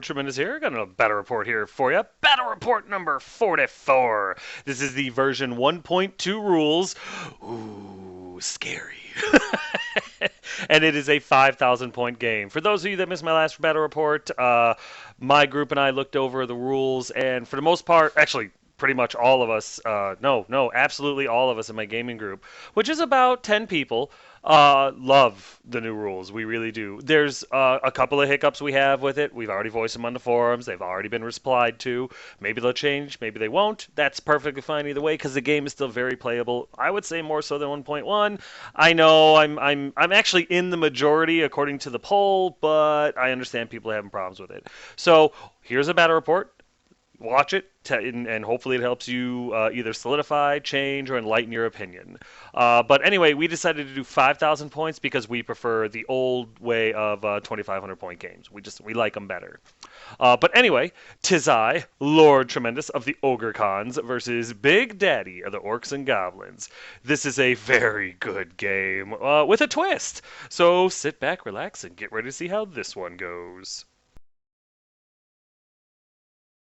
Lord Tremendous here. Got a battle report here for you. Battle report number 44. This is the version 1.2 rules. Ooh, scary. And it is a 5,000 point game. For those of you that missed my last battle report, my group and I looked over the rules, and for the most part, actually, pretty much all of us, absolutely all of us in my gaming group, which is about 10 people, love the new rules. We really do. There's a couple of hiccups we have with it. We've already voiced them on the forums. They've already been replied to. Maybe they'll change. Maybe they won't. That's perfectly fine either way because the game is still very playable. I would say more so than 1.1. I know I'm actually in the majority according to the poll, but I understand people are having problems with it. So here's a battle report. Watch it, and hopefully it helps you either solidify, change, or enlighten your opinion. But anyway, we decided to do 5,000 points because we prefer the old way of 2,500 point games. We like them better. But anyway, 'tis I, Lord Tremendous of the Ogre Cons versus Big Daddy of the Orcs and Goblins. This is a very good game with a twist. So sit back, relax, and get ready to see how this one goes.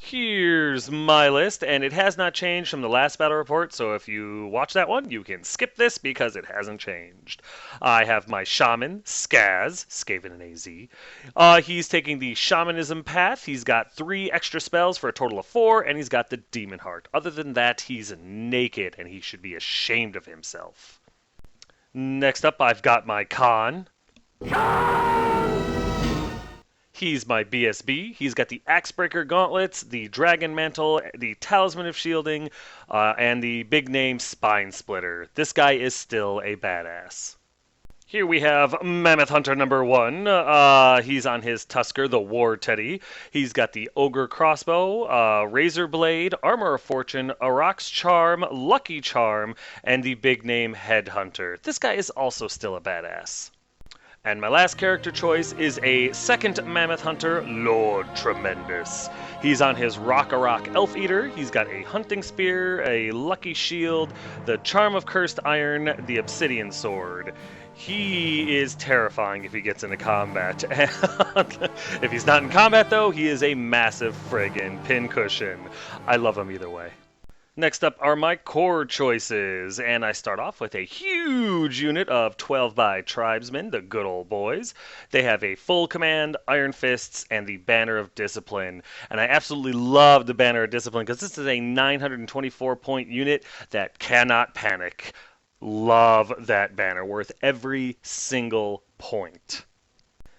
Here's my list, and it has not changed from the last battle report, so if you watch that one, you can skip this because it hasn't changed. I have my shaman, Skaz, Skaven and AZ. He's taking the shamanism path. He's got 3 extra spells for a total of 4, and he's got the demon heart. Other than that, he's naked, and he should be ashamed of himself. Next up, I've got my Khan. He's my BSB. He's got the Axebreaker gauntlets, the Dragon Mantle, the Talisman of Shielding, and the big name Spine Splitter. This guy is still a badass. Here we have Mammoth Hunter number 1. He's on his Tusker, the War Teddy. He's got the Ogre Crossbow, Razor Blade, Armor of Fortune, Arak's Charm, Lucky Charm, and the big name Headhunter. This guy is also still a badass. And my last character choice is a second Mammoth Hunter, Lord Tremendous. He's on his Rock-a-Rock Elf Eater. He's got a Hunting Spear, a Lucky Shield, the Charm of Cursed Iron, the Obsidian Sword. He is terrifying if he gets into combat. If he's not in combat, though, he is a massive friggin' pincushion. I love him either way. Next up are my core choices, and I start off with a huge unit of 12 by Tribesmen, the good old boys. They have a full command, Iron Fists, and the Banner of Discipline. And I absolutely love the Banner of Discipline because this is a 924 point unit that cannot panic. Love that banner, worth every single point.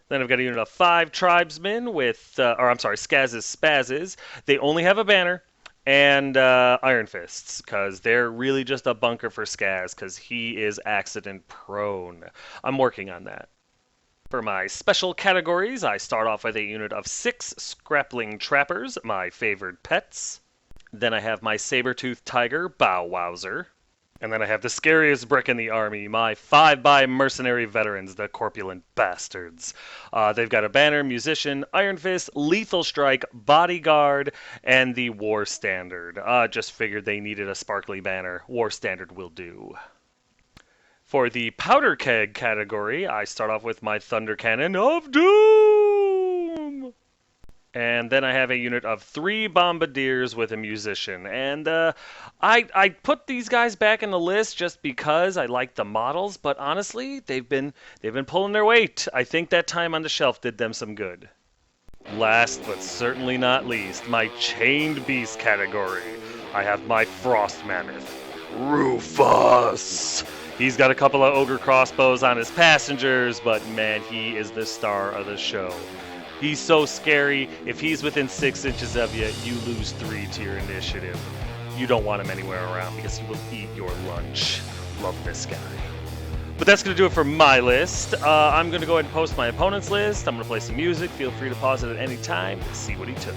Then I've got a unit of 5 Tribesmen with, Skaz's Spazzes. They only have a banner and Iron Fists, because they're really just a bunker for Skaz, because he is accident prone. I'm working on that. For my special categories, I start off with a unit of 6 Scrappling Trappers, my favored pets. Then I have my Saber-Toothed Tiger, Bow Wowzer. And then I have the scariest brick in the army, my 5x mercenary veterans, the corpulent bastards. They've got a banner, musician, Iron Fist, lethal strike, bodyguard, and the war standard. Just figured they needed a sparkly banner. War standard will do. For the powder keg category, I start off with my thunder cannon of doom. And then I have a unit of 3 bombardiers with a musician. And I put these guys back in the list just because I like the models, but honestly, they've been pulling their weight. I think that time on the shelf did them some good. Last but certainly not least, my chained beast category. I have my frost mammoth, Rufus. He's got a couple of ogre crossbows on his passengers, but man, he is the star of the show. He's so scary. If he's within 6 inches of you, you lose 3 to your initiative. You don't want him anywhere around because he will eat your lunch. Love this guy. But that's going to do it for my list. I'm going to go ahead and post my opponent's list. I'm going to play some music. Feel free to pause it at any time to see what he took.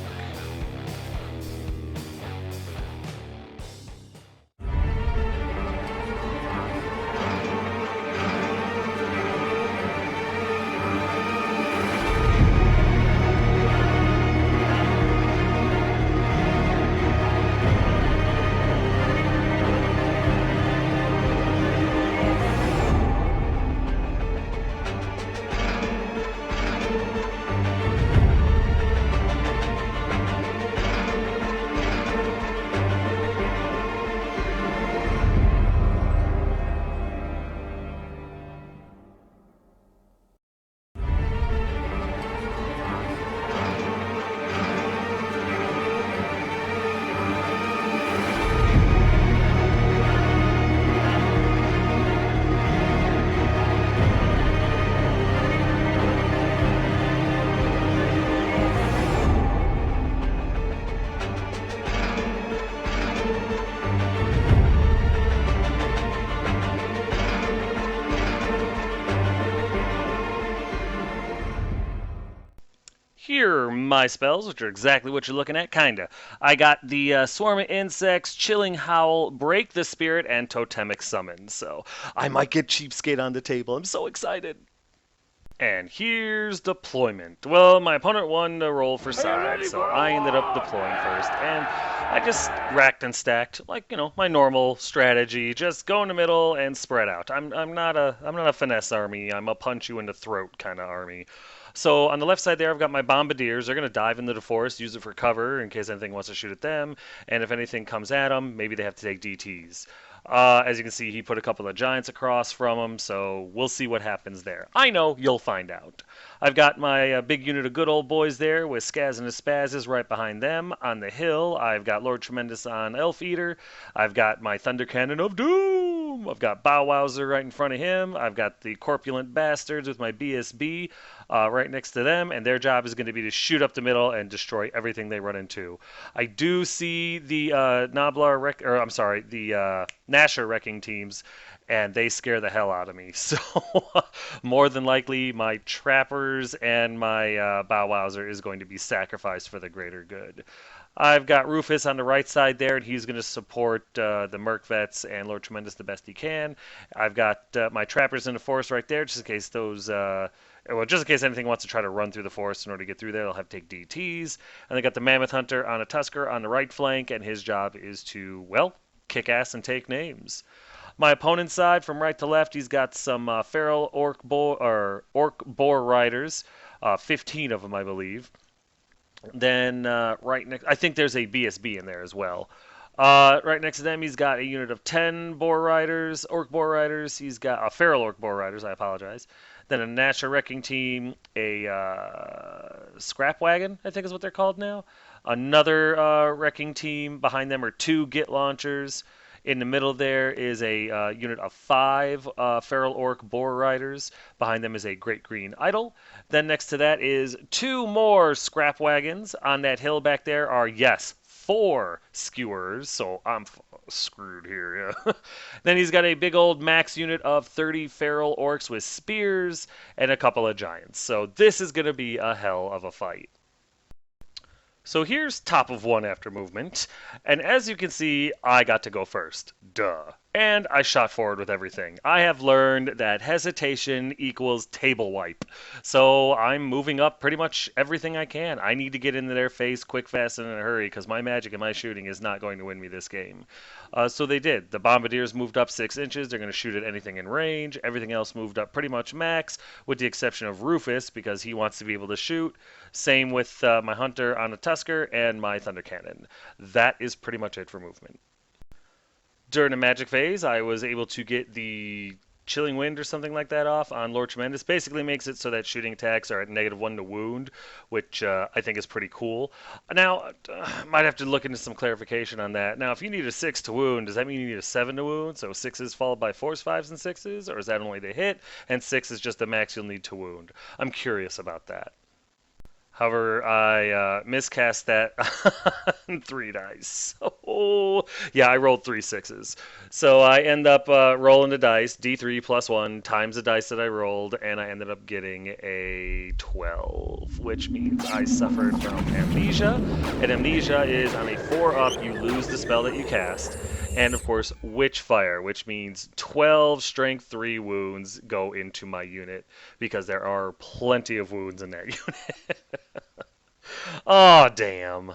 here are my spells, which are exactly what you're looking at, kinda. I got the Swarm of Insects, Chilling Howl, Break the Spirit, and Totemic Summon. So I might get Cheapskate on the table. I'm so excited. And here's deployment. Well, my opponent won a roll for side, so I ended up deploying first, and I just racked and stacked, like my normal strategy. Just go in the middle and spread out. I'm not a finesse army. I'm a punch you in the throat kind of army. So on the left side there, I've got my bombardiers. They're gonna dive into the forest, use it for cover in case anything wants to shoot at them, and if anything comes at them, maybe they have to take DTs. As you can see, he put a couple of giants across from him, so we'll see what happens there. I know, you'll find out. I've got my big unit of good old boys there with Skaz and the Spazzes right behind them. On the hill, I've got Lord Tremendous on Elf Eater. I've got my Thunder Cannon of Doom. I've got Bow Wowzer right in front of him. I've got the Corpulent Bastards with my BSB right next to them, and their job is going to be to shoot up the middle and destroy everything they run into. I do see the Nasher wrecking teams, and they scare the hell out of me. So more than likely, my trappers and my Bow Wowzer is going to be sacrificed for the greater good. I've got Rufus on the right side there, and he's going to support the Merc Vets and Lord Tremendous the best he can. I've got my trappers in the forest right there, just in case just in case anything wants to try to run through the forest in order to get through there, they'll have to take DTs. And they got the Mammoth Hunter on a Tusker on the right flank, and his job is to, well, kick ass and take names. My opponent's side, from right to left, he's got some feral orc boar riders, 15 of them, I believe. Then right next, I think there's a BSB in there as well. Right next to them, he's got a unit of 10 orc boar riders. He's got feral orc boar riders. I apologize. Then a Nasher wrecking team, a scrap wagon, I think is what they're called now. Another wrecking team. Behind them are 2 Git launchers. In the middle there is a unit of 5 feral orc boar riders. Behind them is a great green idol. Then next to that is 2 more scrap wagons. On that hill back there are, yes, 4 skewers, so I'm screwed here, yeah. Then he's got a big old max unit of 30 feral orcs with spears and a couple of giants. So this is going to be a hell of a fight. So here's top of 1 after movement, and as you can see, I got to go first. Duh. And I shot forward with everything. I have learned that hesitation equals table wipe. So I'm moving up pretty much everything I can. I need to get into their face quick, fast, and in a hurry, because my magic and my shooting is not going to win me this game. So they did. The Bombardiers moved up 6 inches. They're going to shoot at anything in range. Everything else moved up pretty much max, with the exception of Rufus, because he wants to be able to shoot. Same with my Hunter on a Tusker and my Thunder Cannon. That is pretty much it for movement. During the magic phase, I was able to get the Chilling Wind or something like that off on Lord Tremendous. Basically makes it so that shooting attacks are at -1 to wound, which I think is pretty cool. Now, might have to look into some clarification on that. Now, if you need a 6 to wound, does that mean you need a 7 to wound? So 6s followed by 4s, 5s, and 6s? Or is that only to hit, and 6 is just the max you'll need to wound? I'm curious about that. However, I miscast that on 3 dice. So, yeah, I rolled 3 6s. So I end up rolling the dice, D3 plus 1, times the dice that I rolled, and I ended up getting a 12, which means I suffered from amnesia. And amnesia is on a 4-up, you lose the spell that you cast. And, of course, Witchfire, which means 12 Strength 3 wounds go into my unit, because there are plenty of wounds in that unit. Oh, damn.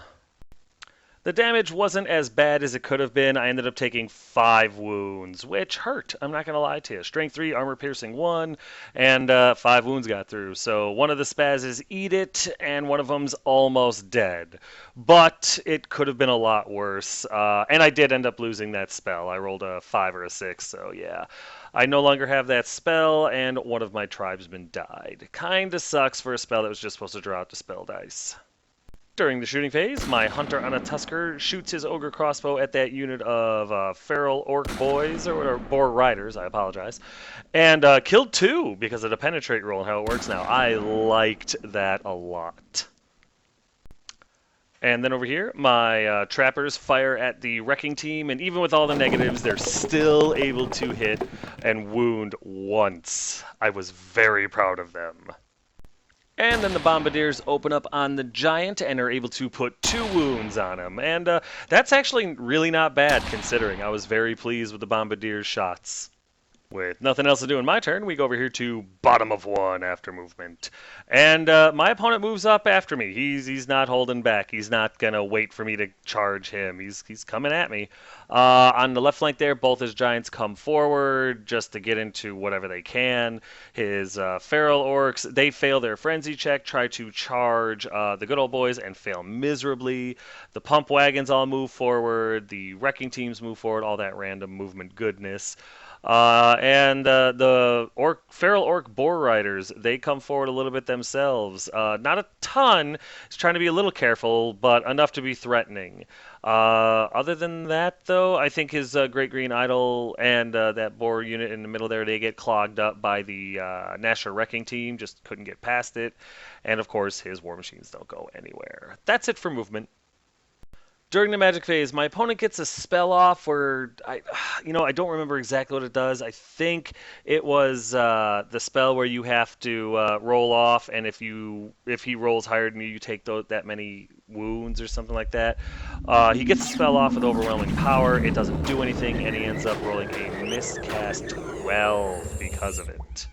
The damage wasn't as bad as it could have been. I ended up taking 5 wounds, which hurt. I'm not going to lie to you. Strength 3, armor piercing 1, and 5 wounds got through. So one of the spazzes eat it, and one of them's almost dead. But it could have been a lot worse. And I did end up losing that spell. I rolled a 5 or a 6, so yeah. I no longer have that spell, and one of my tribesmen died. Kinda sucks for a spell that was just supposed to draw out the spell dice. During the shooting phase, my Hunter on a Tusker shoots his Ogre Crossbow at that unit of feral orc boys, or boar riders, I apologize, and killed 2 because of the penetrate roll and how it works now. I liked that a lot. And then over here, my trappers fire at the wrecking team, and even with all the negatives, they're still able to hit and wound once. I was very proud of them. And then the bombardiers open up on the giant and are able to put 2 wounds on him. And that's actually really not bad considering. I was very pleased with the bombardier's shots. With nothing else to do in my turn, we go over here to bottom of 1 after movement. And my opponent moves up after me. He's not holding back. He's not going to wait for me to charge him. He's coming at me. On the left flank there, both his giants come forward just to get into whatever they can. His feral orcs, they fail their frenzy check, try to charge the good old boys and fail miserably. The pump wagons all move forward. The wrecking teams move forward. All that random movement goodness. And the feral orc boar riders, they come forward a little bit themselves. Not a ton. He's trying to be a little careful, but enough to be threatening. Other than that, though, I think his Great Green Idol and that boar unit in the middle there, they get clogged up by the Nasher Wrecking Team. Just couldn't get past it. And, of course, his war machines don't go anywhere. That's it for movement. During the magic phase, my opponent gets a spell off where I don't remember exactly what it does. I think it was the spell where you have to roll off, and if he rolls higher than you, you take that many wounds or something like that. He gets the spell off with overwhelming power. It doesn't do anything, and he ends up rolling a miscast 12 because of it.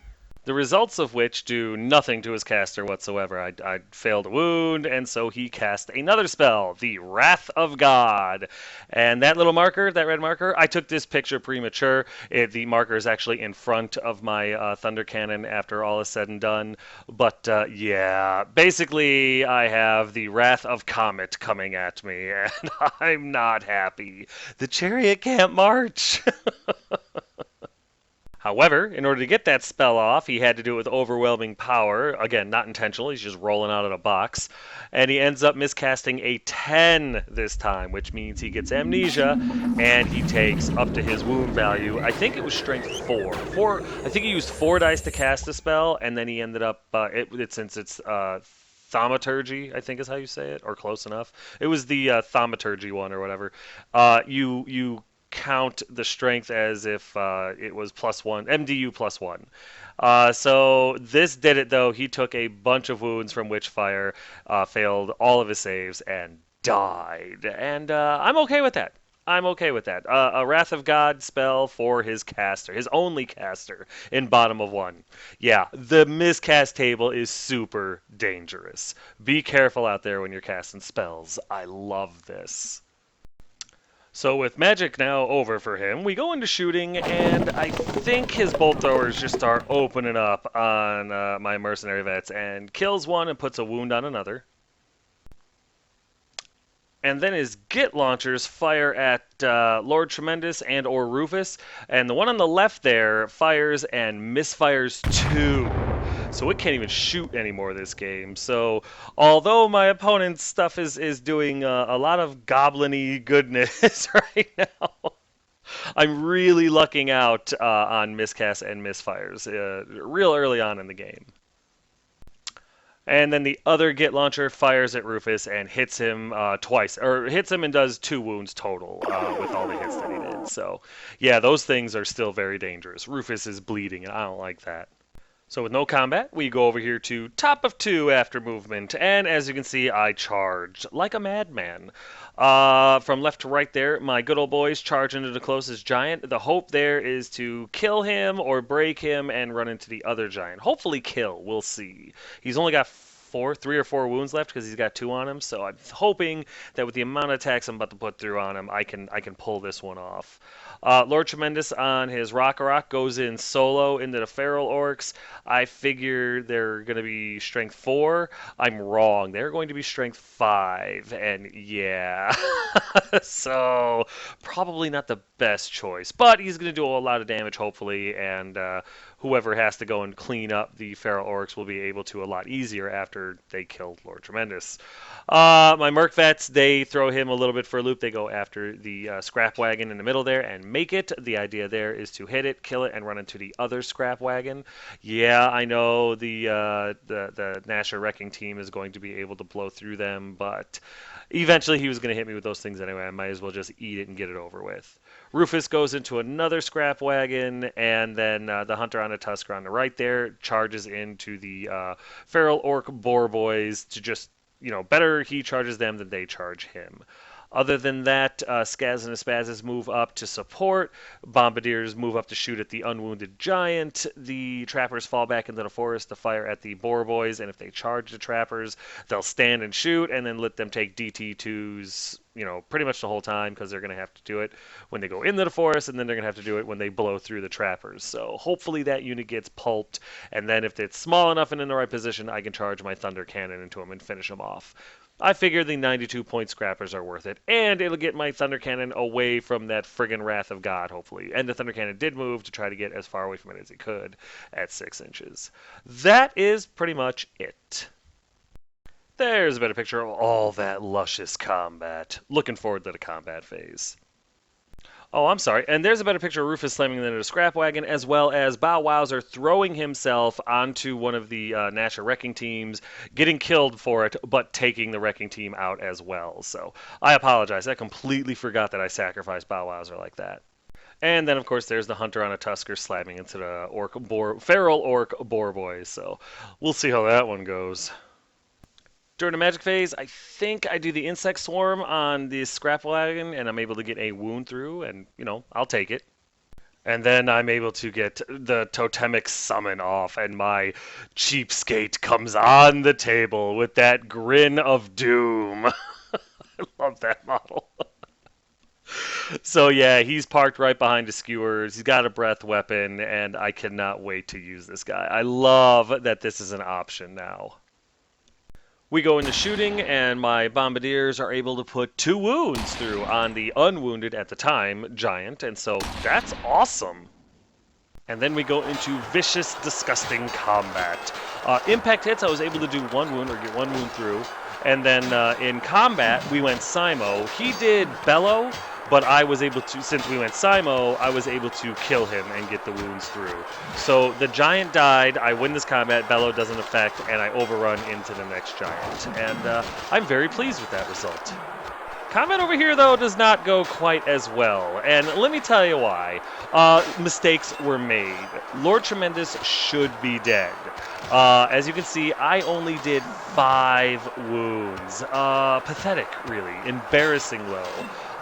The results of which do nothing to his caster whatsoever. I failed a wound, and so he cast another spell, the Wrath of God. And that little marker, that red marker, I took this picture premature. The marker is actually in front of my Thunder Cannon after all is said and done. But yeah, basically I have the Wrath of Comet coming at me, and I'm not happy. The chariot can't march. However, in order to get that spell off, he had to do it with overwhelming power. Again, not intentional, he's just rolling out of the box. And he ends up miscasting a 10 this time, which means he gets amnesia, and he takes up to his wound value. I think it was strength 4. I think he used 4 dice to cast the spell, and then he ended up, since it's thaumaturgy, I think is how you say it, or close enough. It was the thaumaturgy one or whatever. You count the strength as if it was +1, MDU +1. So this did it, though. He took a bunch of wounds from Witchfire, failed all of his saves, and died. And I'm okay with that. I'm okay with that. A Wrath of God spell for his caster, his only caster, in bottom of 1. Yeah, the miscast table is super dangerous. Be careful out there when you're casting spells. I love this. So with magic now over for him, we go into shooting, and I think his bolt throwers just start opening up on my mercenary vets and kills one and puts a wound on another. And then his Git launchers fire at Lord Tremendous and or Rufus, and the one on the left there fires and misfires 2. So it can't even shoot anymore this game. So although my opponent's stuff is doing a lot of goblin-y goodness right now, I'm really lucking out on miscasts and misfires real early on in the game. And then the other Git launcher fires at Rufus and hits him twice, or hits him and does 2 wounds total with all the hits that he did. So yeah, those things are still very dangerous. Rufus is bleeding, and I don't like that. So with no combat, we go over here to top of 2 after movement, and as you can see, I charged like a madman. From left to right there, my good old boys charge into the closest giant. The hope there is to kill him or break him and run into the other giant. Hopefully kill, we'll see. He's only got 3 or 4 wounds left because he's got 2 on him, so I'm hoping that with the amount of attacks I'm about to put through on him, I can pull this one off. Lord Tremendous on his Rock goes in solo into the Feral Orcs. I figure they're going to be Strength 4. I'm wrong. They're going to be Strength 5, and yeah. So, probably not the best choice, but he's going to do a lot of damage, hopefully, and whoever has to go and clean up the Feral Orcs will be able to a lot easier after they killed Lord Tremendous. My Merc Vets, they throw him a little bit for a loop. They go after the scrap wagon in the middle there and make it. The idea there is to hit it, kill it, and run into the other scrap wagon. Yeah, I know the Nasher Wrecking Team is going to be able to blow through them, but eventually he was going to hit me with those things anyway. I might as well just eat it and get it over with. Rufus goes into another scrap wagon, and then the hunter on a tusker on the right there charges into the feral orc boar boys to just, better he charges them than they charge him. Other than that, Skaz and Aspazes move up to support. Bombardiers move up to shoot at the unwounded giant. The trappers fall back into the forest to fire at the boar boys, and if they charge the trappers, they'll stand and shoot, and then let them take DT2s, pretty much the whole time, because they're going to have to do it when they go into the forest, and then they're going to have to do it when they blow through the trappers. So hopefully that unit gets pulped, and then if it's small enough and in the right position, I can charge my Thunder Cannon into them and finish them off. I figure the 92-point scrappers are worth it, and it'll get my Thunder Cannon away from that friggin' Wrath of God, hopefully. And the Thunder Cannon did move to try to get as far away from it as it could at 6 inches. That is pretty much it. There's a better picture of all that luscious combat. Looking forward to the combat phase. Oh, I'm sorry. And there's a better picture of Rufus slamming into a scrap wagon, as well as Bow Wowzer throwing himself onto one of the Nasher wrecking teams, getting killed for it, but taking the wrecking team out as well. So I apologize. I completely forgot that I sacrificed Bow Wowzer like that. And then, of course, there's the hunter on a tusker slamming into the feral orc boar boys. So we'll see how that one goes. During the magic phase, I think I do the insect swarm on the scrap wagon, and I'm able to get a wound through, and, I'll take it. And then I'm able to get the totemic summon off, and my cheapskate comes on the table with that grin of doom. I love that model. So yeah, he's parked right behind the skewers. He's got a breath weapon, and I cannot wait to use this guy. I love that this is an option now. We go into shooting, and my bombardiers are able to put 2 wounds through on the unwounded at the time giant, and so that's awesome. And then we go into vicious, disgusting combat. Impact hits, I was able to do 1 wound, or get 1 wound through. And then in combat, we went Simo. He did Bellow, but I was able to, since we went Simo, I was able to kill him and get the wounds through. So the giant died, I win this combat, Bellow doesn't affect, and I overrun into the next giant. And I'm very pleased with that result. Combat over here, though, does not go quite as well, and let me tell you why. Mistakes were made. Lord Tremendous should be dead. As you can see, I only did 5 wounds. Pathetic, really. Embarrassing low.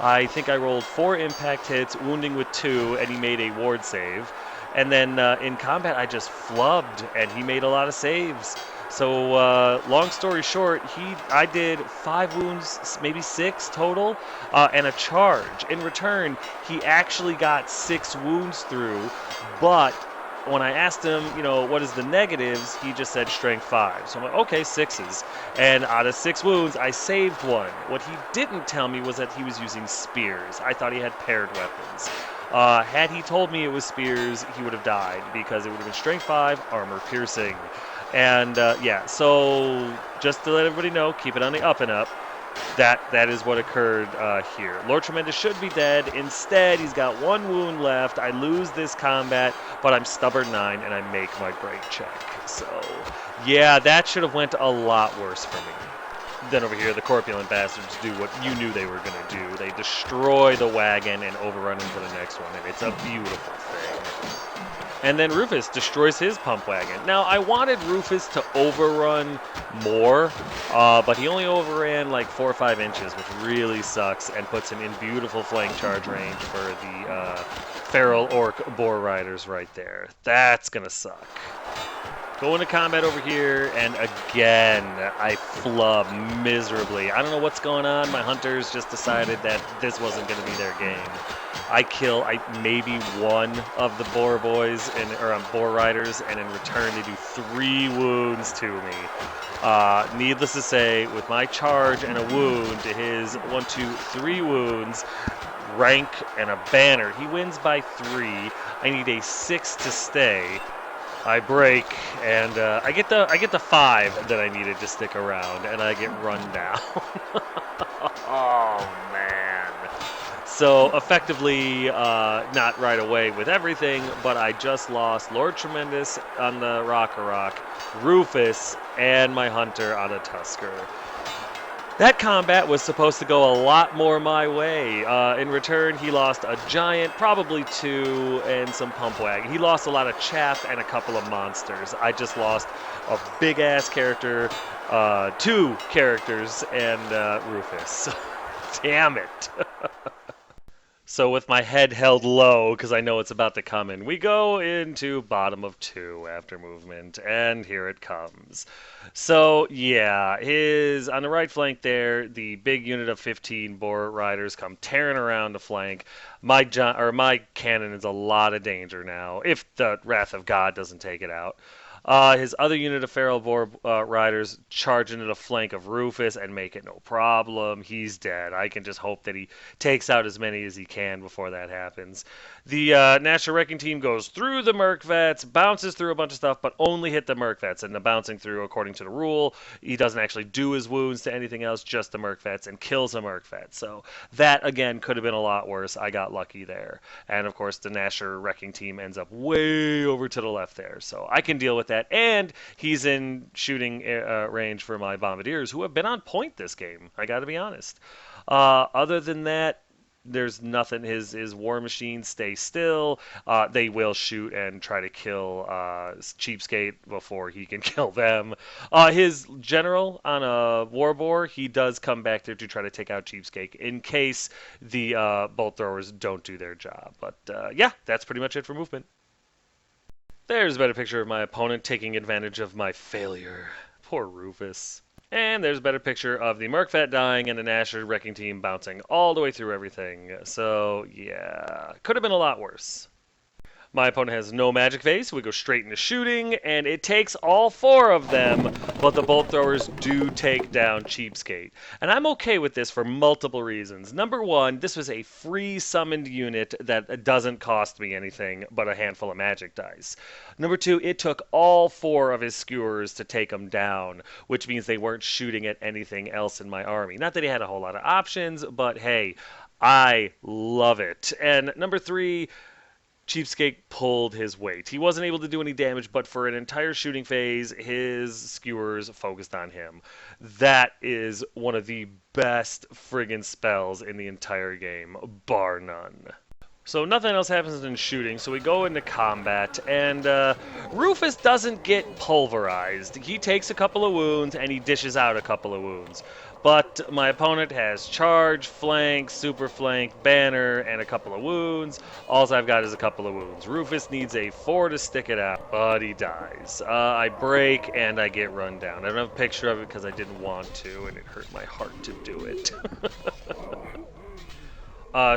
I think I rolled 4 impact hits, wounding with 2, and he made a ward save. And then in combat, I just flubbed, and he made a lot of saves. So long story short, I did 5 wounds, maybe 6 total, and a charge. In return, he actually got 6 wounds through, but when I asked him, what is the negatives, he just said strength 5. So I'm like, okay, 6s. And out of 6 wounds, I saved 1. What he didn't tell me was that he was using spears. I thought he had paired weapons. Had he told me it was spears, he would have died, because it would have been strength 5, armor piercing. And yeah, so just to let everybody know, keep it on the up and up. That is what occurred here. Lord Tremendous should be dead. Instead, he's got 1 wound left. I lose this combat, but I'm stubborn 9, and I make my break check. So, yeah, that should have went a lot worse for me. Then over here, the corpulent bastards do what you knew they were going to do. They destroy the wagon and overrun into the next one, and it's a beautiful thing. And then Rufus destroys his pump wagon. Now, I wanted Rufus to overrun more, but he only overran like 4 or 5 inches, which really sucks, and puts him in beautiful flank charge range for the feral orc boar riders right there. That's going to suck. Go into combat over here, and again, I flub miserably. I don't know what's going on. My hunters just decided that this wasn't going to be their game. I kill maybe 1 of the boar boys, or boar riders, and in return they do 3 wounds to me. Needless to say, with my charge and a wound to his 1, 2, 3 wounds, rank and a banner, he wins by 3. I need a 6 to stay. I break, and I get the 5 that I needed to stick around, and I get run down. Oh man! So effectively, not right away with everything, but I just lost Lord Tremendous on the Rock, Rufus, and my hunter on a Tusker. That combat was supposed to go a lot more my way. In return, he lost a giant, probably two, and some pump wagon. He lost a lot of chaff and a couple of monsters. I just lost a big ass character, two characters, and Rufus. Damn it. So with my head held low, because I know it's about to come in, we go into bottom of two after movement, and here it comes. So yeah, his on the right flank there, the big unit of 15 boar riders come tearing around the flank. My cannon is a lot of danger now, if the Wrath of God doesn't take it out. His other unit of feral boar riders charge into the flank of Rufus and make it no problem. He's dead. I can just hope that he takes out as many as he can before that happens. The National Wrecking Team goes through the Merc Vets, bounces through a bunch of stuff, but only hit the Merc Vets. And the bouncing through, according to the rule, he doesn't actually do his wounds to anything else, just the Merc Vets, and kills a Merc Vet. So that, again, could have been a lot worse. I got lucky there. And, of course, the National Wrecking Team ends up way over to the left there. So I can deal with that. And he's in shooting range for my Bombardiers, who have been on point this game. I got to be honest. Other than that, there's nothing. His war machines stay still. They will shoot and try to kill Cheapskate before he can kill them. His general on a war boar, he does come back there to try to take out Cheapskate in case the bolt throwers don't do their job. But yeah, that's pretty much it for movement. There's a better picture of my opponent taking advantage of my failure. Poor Rufus. And there's a better picture of the Mercfat dying and the Nasher Wrecking Team bouncing all the way through everything. So, yeah, could have been a lot worse. My opponent has no magic phase, so we go straight into shooting, and it takes all four of them, but the bolt throwers do take down Cheapskate. And I'm okay with this for multiple reasons. Number one, this was a free summoned unit that doesn't cost me anything but a handful of magic dice. Number two, it took all four of his skewers to take them down, which means they weren't shooting at anything else in my army. Not that he had a whole lot of options, but hey, I love it. And number three, Cheapskate pulled his weight. He wasn't able to do any damage, but for an entire shooting phase, his skewers focused on him. That is one of the best friggin' spells in the entire game, bar none. So nothing else happens in shooting, so we go into combat, and Rufus doesn't get pulverized. He takes a couple of wounds, and he dishes out a couple of wounds. But my opponent has charge, flank, super flank, banner, and a couple of wounds. All I've got is a couple of wounds. Rufus needs a 4 to stick it out, but he dies. I break, and I get run down. I don't have a picture of it because I didn't want to, and it hurt my heart to do it.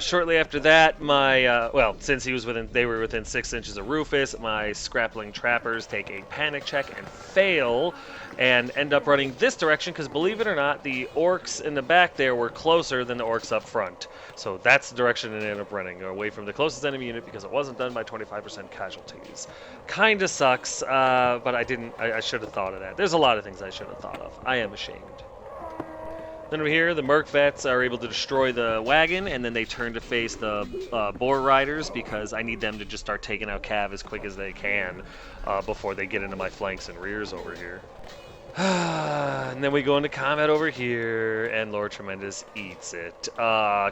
Shortly after that, since they were within 6 inches of Rufus, my scrappling trappers take a panic check and fail, and end up running this direction because, believe it or not, the orcs in the back there were closer than the orcs up front. So that's the direction it ended up running, away from the closest enemy unit because it wasn't done by 25% casualties. Kinda sucks, but I should have thought of that. There's a lot of things I should have thought of. I am ashamed. Then over here, the Merc Vets are able to destroy the wagon, and then they turn to face the Boar Riders because I need them to just start taking out Cav as quick as they can before they get into my flanks and rears over here. And then we go into combat over here, and Lord Tremendous eats it.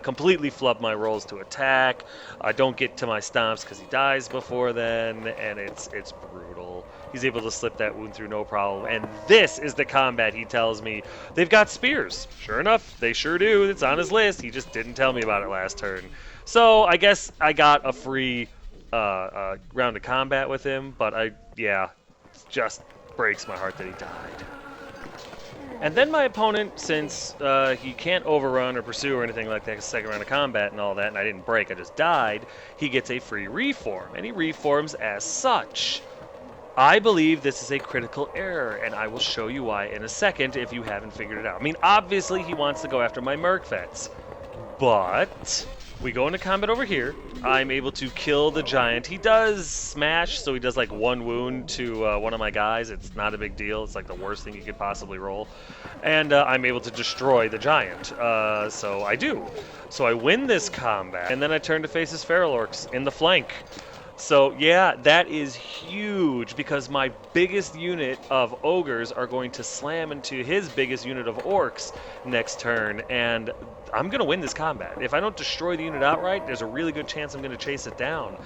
Completely flub my rolls to attack. I don't get to my stomps because he dies before then, and it's brutal. He's able to slip that wound through no problem. And this is the combat he tells me. They've got spears. Sure enough, they sure do. It's on his list. He just didn't tell me about it last turn. So I guess I got a free round of combat with him, but it just breaks my heart that he died. And then my opponent, since he can't overrun or pursue or anything like that, second round of combat and all that, and I didn't break, I just died, he gets a free reform, and he reforms as such. I believe this is a critical error, and I will show you why in a second if you haven't figured it out. I mean, obviously he wants to go after my Merc Vets, but we go into combat over here. I'm able to kill the giant. He does smash, so he does like 1 wound to one of my guys. It's not a big deal. It's like the worst thing you could possibly roll. And I'm able to destroy the giant. So I do. So I win this combat, and then I turn to face his feral orcs in the flank. So yeah, that is huge because my biggest unit of ogres are going to slam into his biggest unit of orcs next turn, and I'm gonna win this combat. If I don't destroy the unit outright, there's a really good chance I'm gonna chase it down.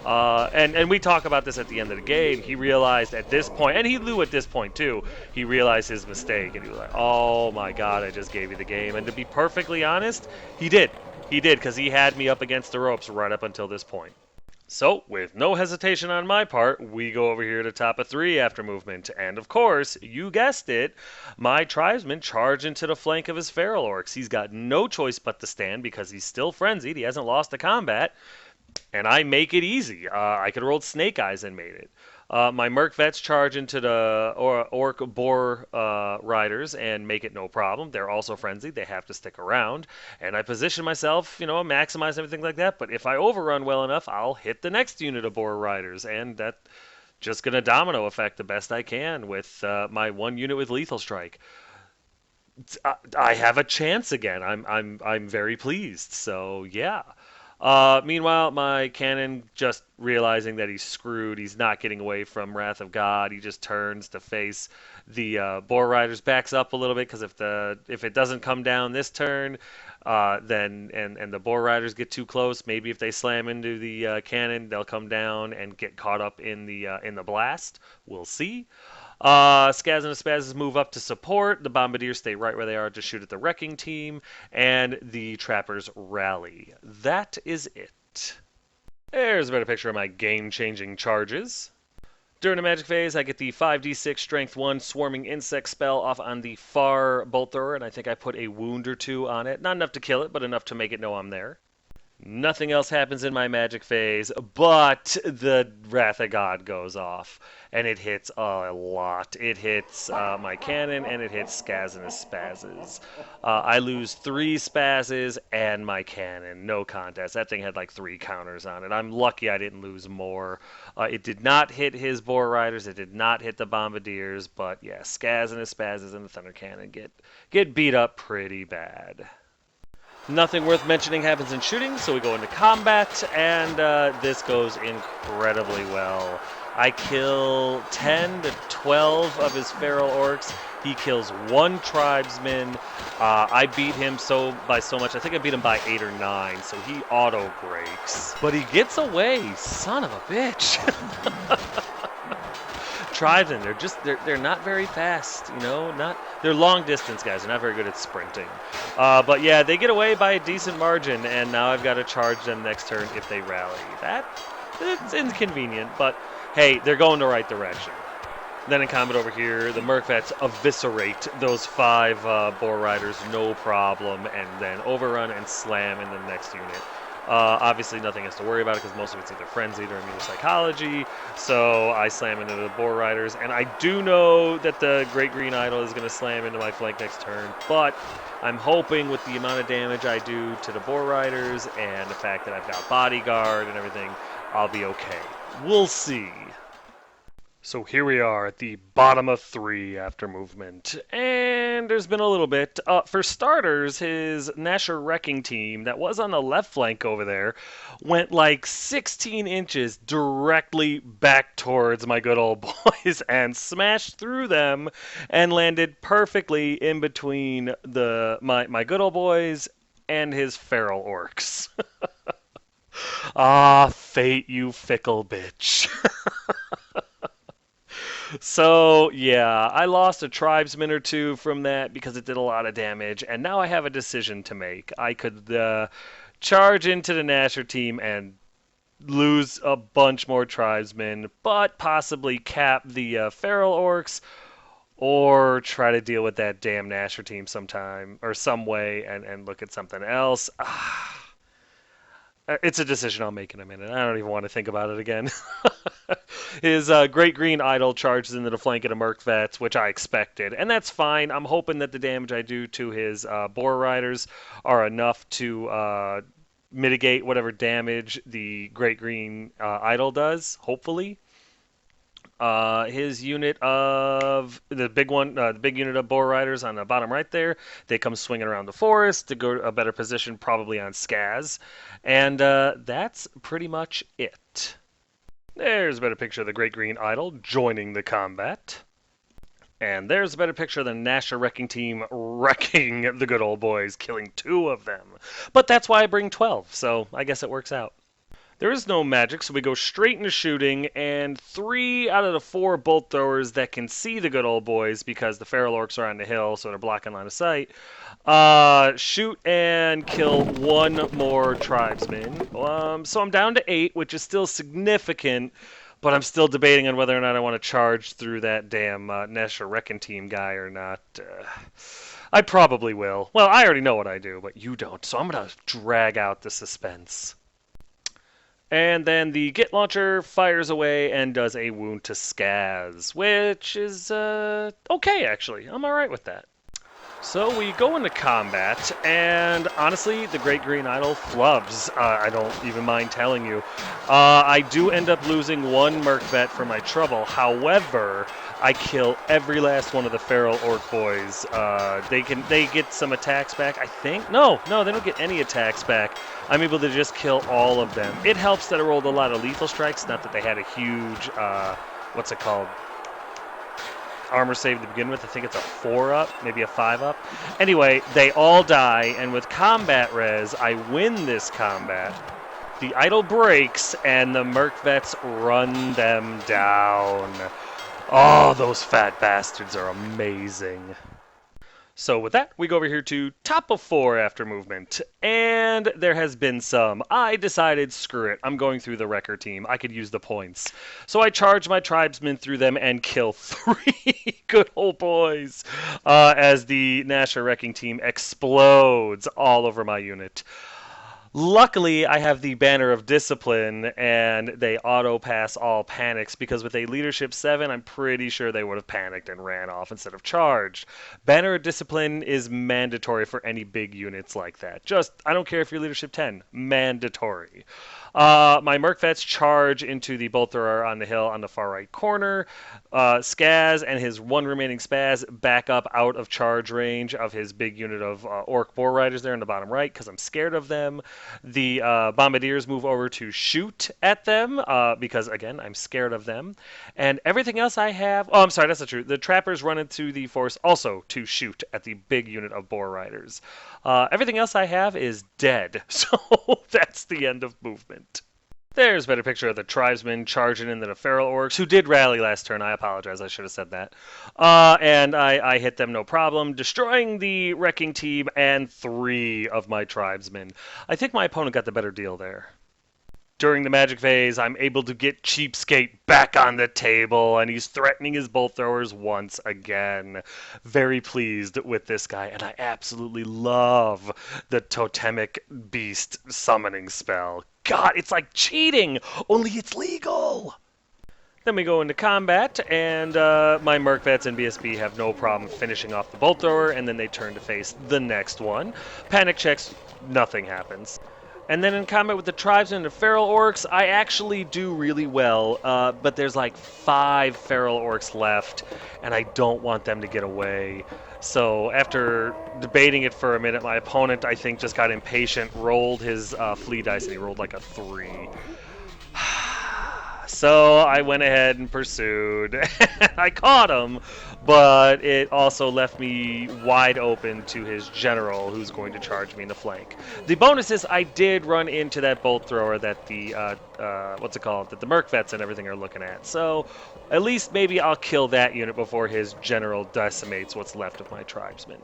And we talk about this at the end of the game. He realized at this point, and he knew at this point too. He realized his mistake, and he was like, "Oh my God, I just gave you the game." And to be perfectly honest, he did. He did because he had me up against the ropes right up until this point. So, with no hesitation on my part, we go over here to top of 3 after movement. And of course, you guessed it, my tribesman charge into the flank of his feral orcs. He's got no choice but to stand because he's still frenzied. He hasn't lost the combat. And I make it easy. I could have rolled Snake Eyes and made it. My Merc Vets charge into the Orc Boar Riders and make it no problem. They're also frenzied. They have to stick around. And I position myself, maximize everything like that. But if I overrun well enough, I'll hit the next unit of Boar Riders. And that just going to domino effect the best I can with my one unit with Lethal Strike. I have a chance again. I'm very pleased. So yeah. Meanwhile, my cannon, just realizing that he's screwed, he's not getting away from Wrath of God. He just turns to face the Boar Riders, backs up a little bit because if it doesn't come down this turn, then and the Boar Riders get too close, maybe if they slam into the cannon, they'll come down and get caught up in the blast. We'll see. Skaz and Aspazes move up to support. The Bombardiers stay right where they are to shoot at the wrecking team, and the Trappers rally. That is it. There's a better picture of my game-changing charges. During the magic phase, I get the 5d6 strength 1 swarming insect spell off on the far bolt thrower, and I think I put a wound or two on it. Not enough to kill it, but enough to make it know I'm there. Nothing else happens in my magic phase, but the Wrath of God goes off, and it hits a lot. It hits my cannon, and it hits Skaz and his Spazzes. I lose 3 Spazzes and my cannon. No contest. That thing had like 3 counters on it. I'm lucky I didn't lose more. It did not hit his Boar Riders. It did not hit the Bombardiers, but yeah, Skaz and his Spazzes and the Thunder Cannon get beat up pretty bad. Nothing worth mentioning happens in shooting, so we go into combat, and this goes incredibly well. I kill 10 to 12 of his feral orcs. He kills 1 tribesman. I beat him by so much. I think I beat him by 8 or 9, so he auto breaks. But he gets away, son of a bitch. Tribesmen, they're not very fast, they're long distance guys. They're not very good at sprinting. But yeah, they get away by a decent margin, and now I've got to charge them next turn if they rally. It's inconvenient, but hey, they're going the right direction. Then in combat over here, the Merc Vets eviscerate those 5 Boar Riders, no problem, and then overrun and slam in the next unit. Obviously, nothing has to worry about it because most of it's either frenzied or immunopsychology. So I slam into the Boar Riders, and I do know that the Great Green Idol is going to slam into my flank next turn, but I'm hoping with the amount of damage I do to the Boar Riders and the fact that I've got Bodyguard and everything, I'll be okay. We'll see. So here we are at the bottom of 3 after movement, and there's been a little bit. For starters, his Nasher Wrecking team that was on the left flank over there went like 16 inches directly back towards my good old boys and smashed through them and landed perfectly in between my good old boys and his feral orcs. Ah, fate, you fickle bitch. So, yeah, I lost a tribesman or 2 from that because it did a lot of damage, and now I have a decision to make. I could charge into the Nasher team and lose a bunch more tribesmen, but possibly cap the feral orcs, or try to deal with that damn Nasher team sometime, or some way, and look at something else. It's a decision I'll make in a minute. I don't even want to think about it again. His Great Green Idol charges into the flank of the Merc Vets, which I expected, and that's fine. I'm hoping that the damage I do to his Boar Riders are enough to mitigate whatever damage the Great Green Idol does, hopefully. His unit of the big one, the big unit of Boar Riders on the bottom right there, they come swinging around the forest to go to a better position, probably on Skaz, and that's pretty much it. There's a better picture of the Great Green Idol joining the combat. And there's a better picture of the Nasher wrecking team wrecking the good old boys, killing 2 of them. But that's why I bring 12, so I guess it works out. There is no magic, so we go straight into shooting, and 3 out of the 4 bolt throwers that can see the good old boys, because the feral orcs are on the hill, so they're blocking line of sight, shoot and kill 1 more tribesman. So I'm down to 8, which is still significant, but I'm still debating on whether or not I want to charge through that damn Nesha Wrecking Team guy or not. I probably will. Well, I already know what I do, but you don't, so I'm going to drag out the suspense. And then the Git launcher fires away and does a wound to Skaz, which is okay, actually. I'm alright with that. So we go into combat, and honestly, the Great Green Idol flubs. I don't even mind telling you. I do end up losing 1 Merc vet for my trouble. However, I kill every last one of the feral orc boys. They get some attacks back, I think. No, they don't get any attacks back. I'm able to just kill all of them. It helps that I rolled a lot of lethal strikes, not that they had a huge, what's it called? Armor save to begin with. I think it's a 4-up, maybe a 5-up. Anyway, they all die, and with combat res, I win this combat. The idol breaks, and the Merc vets run them down. Oh, those fat bastards are amazing. So with that, we go over here to top of 4 after movement, and there has been some. I decided, screw it, I'm going through the wrecker team. I could use the points. So I charge my tribesmen through them and kill 3 good old boys as the Nasher wrecking team explodes all over my unit. Luckily, I have the Banner of Discipline, and they auto-pass all panics, because with a Leadership 7, I'm pretty sure they would have panicked and ran off instead of charged. Banner of Discipline is mandatory for any big units like that. I don't care if you're Leadership 10, mandatory. My Merc vets charge into the bolt thrower on the hill on the far right corner. Skaz and his 1 remaining spaz back up out of charge range of his big unit of orc boar riders there in the bottom right, because I'm scared of them. The bombardiers move over to shoot at them because, again, I'm scared of them. And everything else I have... Oh, I'm sorry, that's not true. The trappers run into the force also to shoot at the big unit of boar riders. Everything else I have is dead, so that's the end of movement. There's a better picture of the tribesmen charging into the feral orcs, who did rally last turn. I apologize, I should have said that. And I hit them no problem, destroying the wrecking team and 3 of my tribesmen. I think my opponent got the better deal there. During the magic phase, I'm able to get Cheapskate back on the table, and he's threatening his bolt throwers once again. Very pleased with this guy, and I absolutely love the Totemic Beast summoning spell. God, it's like cheating, only it's legal! Then we go into combat, and my Merc vets and BSB have no problem finishing off the bolt thrower, and then they turn to face the next one. Panic checks, nothing happens. And then in combat with the tribesmen and the feral orcs, I actually do really well, but there's like 5 feral orcs left, and I don't want them to get away. So after debating it for a minute, my opponent, I think, just got impatient, rolled his flea dice, and he rolled like a 3. So I went ahead and pursued. I caught him, but it also left me wide open to his general, who's going to charge me in the flank. The bonus is I did run into that bolt thrower that the that the Merc vets and everything are looking at. So at least maybe I'll kill that unit before his general decimates what's left of my tribesmen.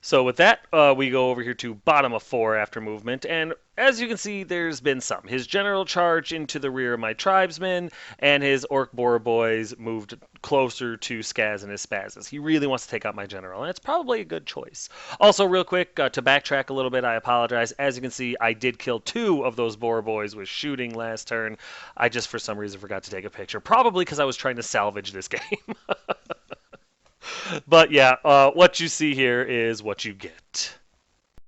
So with that, we go over here to bottom of 4 after movement, and as you can see, there's been some. His general charged into the rear of my tribesmen, and his orc boar boys moved closer to Skaz and his spazzes. He really wants to take out my general, and it's probably a good choice. Also, real quick, to backtrack a little bit, I apologize. As you can see, I did kill 2 of those boar boys with shooting last turn. I just, for some reason, forgot to take a picture, probably because I was trying to salvage this game. But yeah, what you see here is what you get.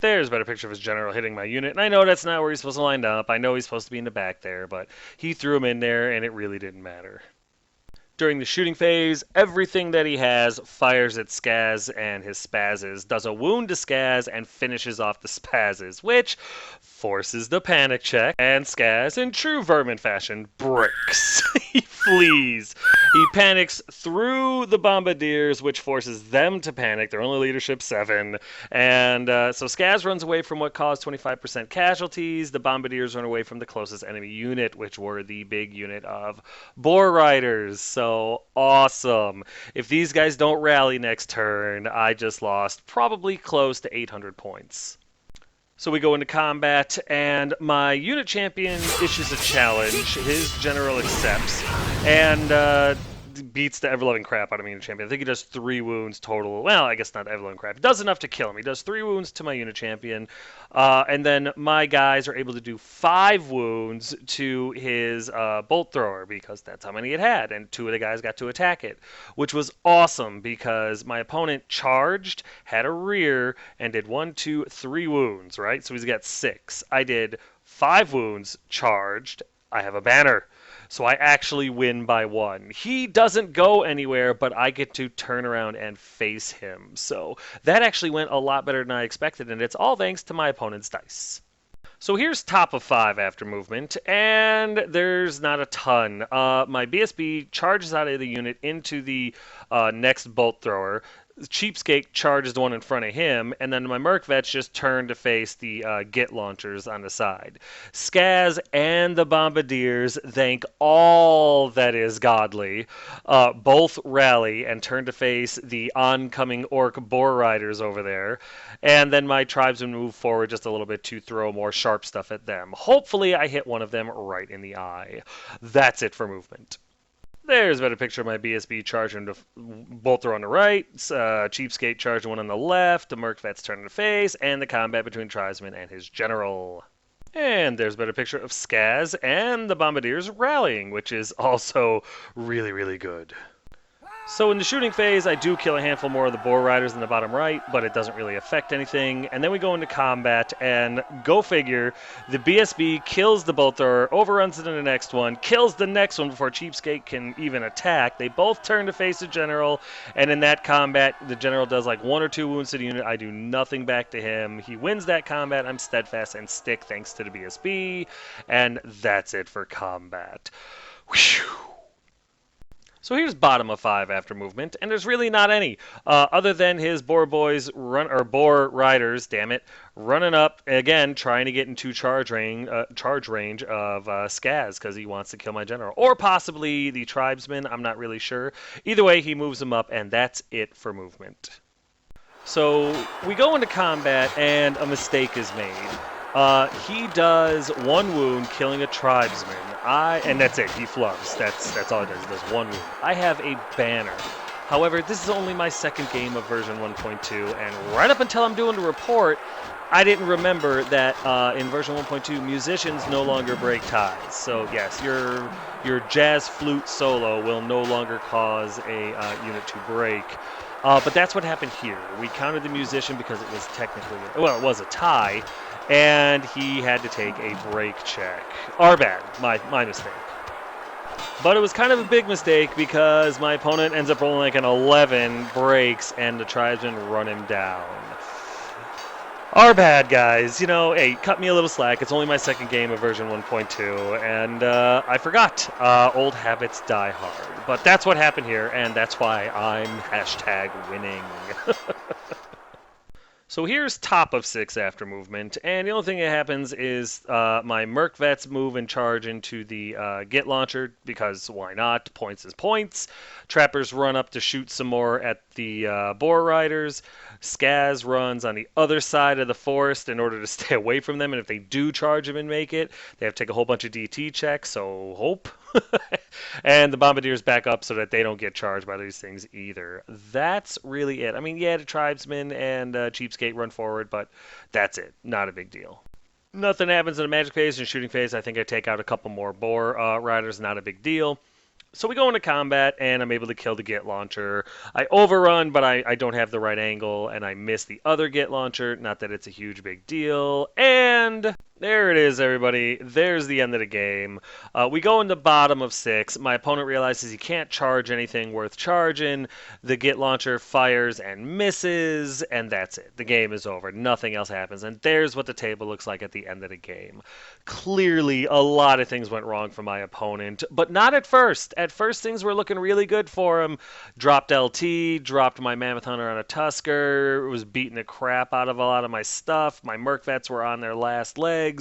There's a better picture of his general hitting my unit, and I know that's not where he's supposed to line up. I know he's supposed to be in the back there, but he threw him in there, and it really didn't matter. During the shooting phase, everything that he has fires at Skaz and his spazzes, does a wound to Skaz, and finishes off the spazzes, which forces the panic check, and Skaz, in true vermin fashion, breaks. He flees. He panics through the bombardiers, which forces them to panic. They're only leadership 7. And so Skaz runs away from what caused 25% casualties. The bombardiers run away from the closest enemy unit, which were the big unit of Boar Riders. So awesome. If these guys don't rally next turn, I just lost probably close to 800 points. So we go into combat, and my unit champion issues a challenge. His general accepts, and beats the ever-loving crap out of my unit champion. I think he does 3 wounds total. Well, I guess not ever-loving crap. He does enough to kill him. He does 3 wounds to my unit champion, and then my guys are able to do 5 wounds to his bolt thrower, because that's how many it had, and 2 of the guys got to attack it, which was awesome because my opponent charged, had a rear, and did 1, 2, 3 wounds, right? So he's got 6. I did 5 wounds, charged. I have a banner. So I actually win by 1. He doesn't go anywhere, but I get to turn around and face him. So that actually went a lot better than I expected, and it's all thanks to my opponent's dice. So here's top of 5 after movement, and there's not a ton. My BSB charges out of the unit into the next bolt thrower. Cheapskate charges the one in front of him, and then my Merc Vets just turn to face the Git launchers on the side. Skaz and the Bombardiers thank all that is godly, both rally and turn to face the oncoming Orc Boar Riders over there, and then my tribesmen move forward just a little bit to throw more sharp stuff at them. Hopefully I hit one of them right in the eye. That's it for movement. There's a better picture of my BSB charging to bolt throw on the right, Cheapskate charging one on the left, the Merc Vets turning to face, and the combat between Tribesman and his general. And there's a better picture of Skaz and the Bombardiers rallying, which is also really, really good. So in the shooting phase, I do kill a handful more of the Boar Riders in the bottom right, but it doesn't really affect anything. And then we go into combat, and go figure, the BSB kills the bolt thrower, overruns it in the next one, kills the next one before Cheapskate can even attack. They both turn to face the general, and in that combat, the general does like 1 or 2 wounds to the unit. I do nothing back to him. He wins that combat. I'm steadfast and stick thanks to the BSB, and that's it for combat. Whew. So here's bottom of 5 after movement, and there's really not any, other than his Boar Riders, damn it, running up again, trying to get into charge range of Skaz because he wants to kill my general, or possibly the tribesman. I'm not really sure. Either way, he moves him up, and that's it for movement. So we go into combat, and a mistake is made. He does 1 wound, killing a tribesman. And that's it. He flubs. That's all he does. He does 1 wound. I have a banner. However, this is only my 2nd game of version 1.2, and right up until I'm doing the report, I didn't remember that in version 1.2, musicians no longer break ties. So yes, your jazz flute solo will no longer cause a unit to break. But that's what happened here. We counted the musician because it was technically, well, it was a tie, and he had to take a break check. Our bad, my mistake. But it was kind of a big mistake because my opponent ends up rolling like an 11, breaks, and the tribesmen run him down. Our bad, guys. You know, hey, cut me a little slack. It's only my 2nd game of version 1.2, and I forgot. Old habits die hard. But that's what happened here, and that's why I'm #winning. So here's top of 6 after movement, and the only thing that happens is my Merc Vets move and charge into the Git launcher, because why not? Points is points. Trappers run up to shoot some more at the Boar Riders. Skaz runs on the other side of the forest in order to stay away from them, and if they do charge him and make it, they have to take a whole bunch of DT checks, so hope. And the Bombardiers back up so that they don't get charged by these things either. That's really it. I mean, yeah, the Tribesmen and Cheapskate run forward, but that's it. Not a big deal. Nothing happens in the magic phase and shooting phase. I think I take out a couple more Boar Riders. Not a big deal. So we go into combat, and I'm able to kill the Git launcher. I overrun, but I don't have the right angle, and I miss the other Git launcher. Not that it's a huge big deal. And There it is, everybody. There's the end of the game. We go into bottom of 6. My opponent realizes he can't charge anything worth charging. The Git launcher fires and misses, and that's it. The game is over. Nothing else happens. And there's what the table looks like at the end of the game. Clearly, a lot of things went wrong for my opponent, but not at first. At first, things were looking really good for him. Dropped LT, dropped my Mammoth Hunter on a Tusker, was beating the crap out of a lot of my stuff. My Merc Vets were on their last legs.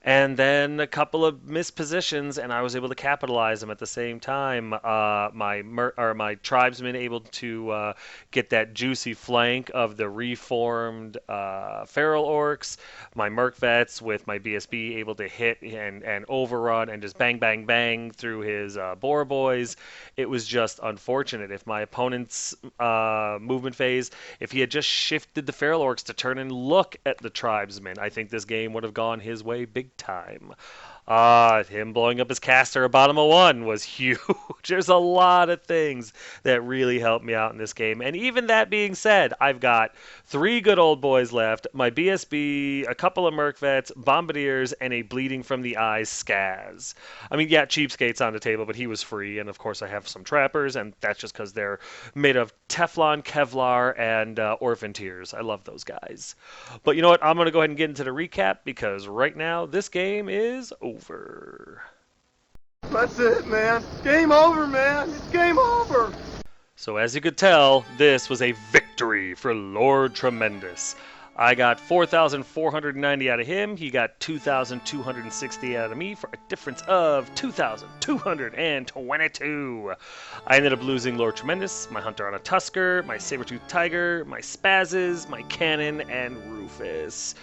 And then a couple of missed positions, and I was able to capitalize them at the same time. My tribesmen able to get that juicy flank of the reformed feral orcs. My Merc Vets with my BSB able to hit and overrun and just bang bang bang through his boar boys. It was just unfortunate. If my opponent's movement phase, if he had just shifted the feral orcs to turn and look at the tribesmen, I think this game would have gone his way big time. Him blowing up his caster at bottom of 1 was huge. There's a lot of things that really helped me out in this game. And even that being said, I've got 3 good old boys left, my BSB, a couple of Merc Vets, Bombardiers, and a bleeding from the eyes Skaz. I mean, yeah, Cheapskate's on the table, but he was free. And of course, I have some Trappers, and that's just because they're made of Teflon, Kevlar, and Orphan Tears. I love those guys. But you know what? I'm going to go ahead and get into the recap because right now this game is over. That's it, man. Game over, man. It's game over. So as you could tell, this was a victory for Lord Tremendous. I got 4,490 out of him. He got 2,260 out of me for a difference of 2,222. I ended up losing Lord Tremendous, my Hunter on a Tusker, my Saber-Tooth Tiger, my Spazzes, my Cannon, and Rufus.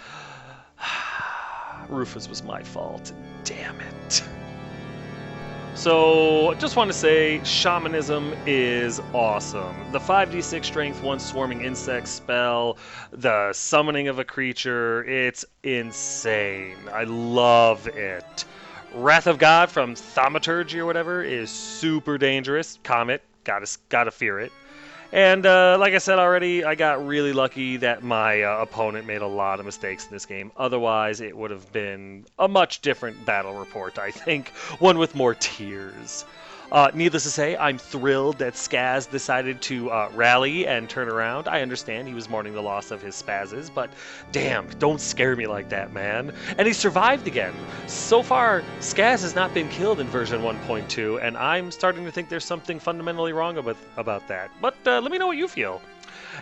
Rufus was my fault. Damn it. So, just want to say, Shamanism is awesome. The 5d6 strength, 1 swarming insect spell, the summoning of a creature, it's insane. I love it. Wrath of God from Thaumaturgy or whatever is super dangerous. Comet, gotta fear it. And like I said already, I got really lucky that my opponent made a lot of mistakes in this game. Otherwise, it would have been a much different battle report, I think. One with more tears. Needless to say, I'm thrilled that Skaz decided to rally and turn around. I understand he was mourning the loss of his Spazzes, but damn, don't scare me like that, man. And he survived again. So far, Skaz has not been killed in version 1.2, and I'm starting to think there's something fundamentally wrong about that. But let me know what you feel.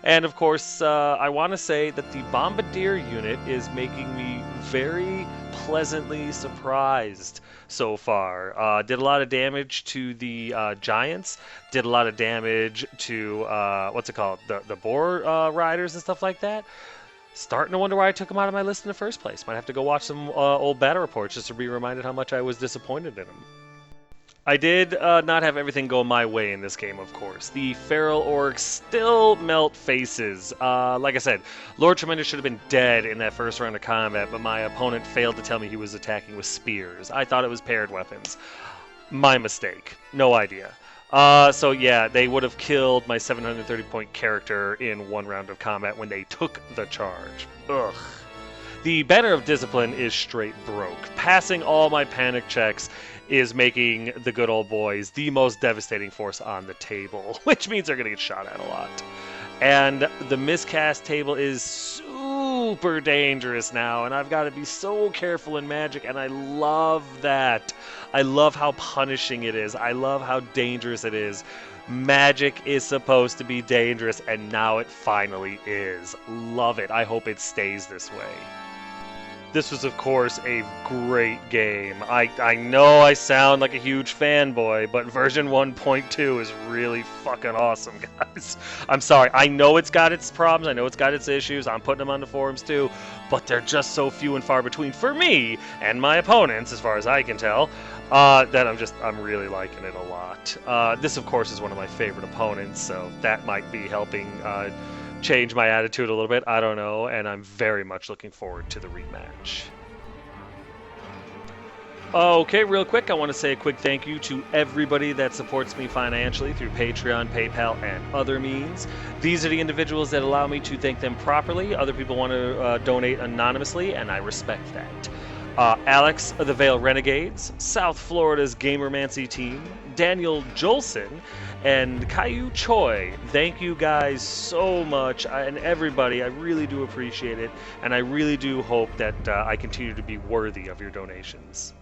And of course, I want to say that the Bombardier unit is making me very pleasantly surprised so far. Did a lot of damage to the Giants, did a lot of damage to, what's it called, the Boar Riders and stuff like that. Starting to wonder why I took them out of my list in the first place. Might have to go watch some old battle reports just to be reminded how much I was disappointed in them. I did not have everything go my way in this game, of course. The feral orcs still melt faces. Like I said, Lord Tremendous should have been dead in that first round of combat, but my opponent failed to tell me he was attacking with spears. I thought it was paired weapons. My mistake. No idea. So yeah, they would have killed my 730-point character in one round of combat when they took the charge. Ugh. The Banner of Discipline is straight broke. Passing all my panic checks is making the good old boys the most devastating force on the table, which means they're going to get shot at a lot. And the miscast table is super dangerous now, and I've got to be so careful in Magic, and I love that. I love how punishing it is. I love how dangerous it is. Magic is supposed to be dangerous, and now it finally is. Love it. I hope it stays this way. This was, of course, a great game. I know I sound like a huge fanboy, but version 1.2 is really fucking awesome, guys. I'm sorry. I know it's got its problems. I know it's got its issues. I'm putting them on the forums, too. But they're just so few and far between for me and my opponents, as far as I can tell, that I'm really liking it a lot. This, of course, is one of my favorite opponents, so that might be helping change my attitude a little bit. I don't know, and I'm very much looking forward to the rematch. Okay, real quick, I want to say a quick thank you to everybody that supports me financially through Patreon, PayPal, and other means. These are the individuals that allow me to thank them properly. Other people want to donate anonymously, and I respect that. Alex of the Vale Renegades, South Florida's Gamermancy team, Daniel Jolson, and Caillou Choi. Thank you guys so much, and everybody. I really do appreciate it, and I really do hope that I continue to be worthy of your donations.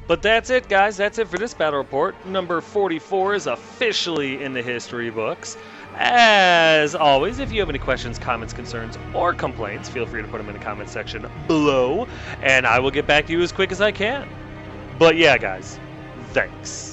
But that's it, guys. That's it for this battle report. Number 44 is officially in the history books. As always, if you have any questions, comments, concerns, or complaints, feel free to put them in the comment section below, and I will get back to you as quick as I can. But yeah, guys, thanks.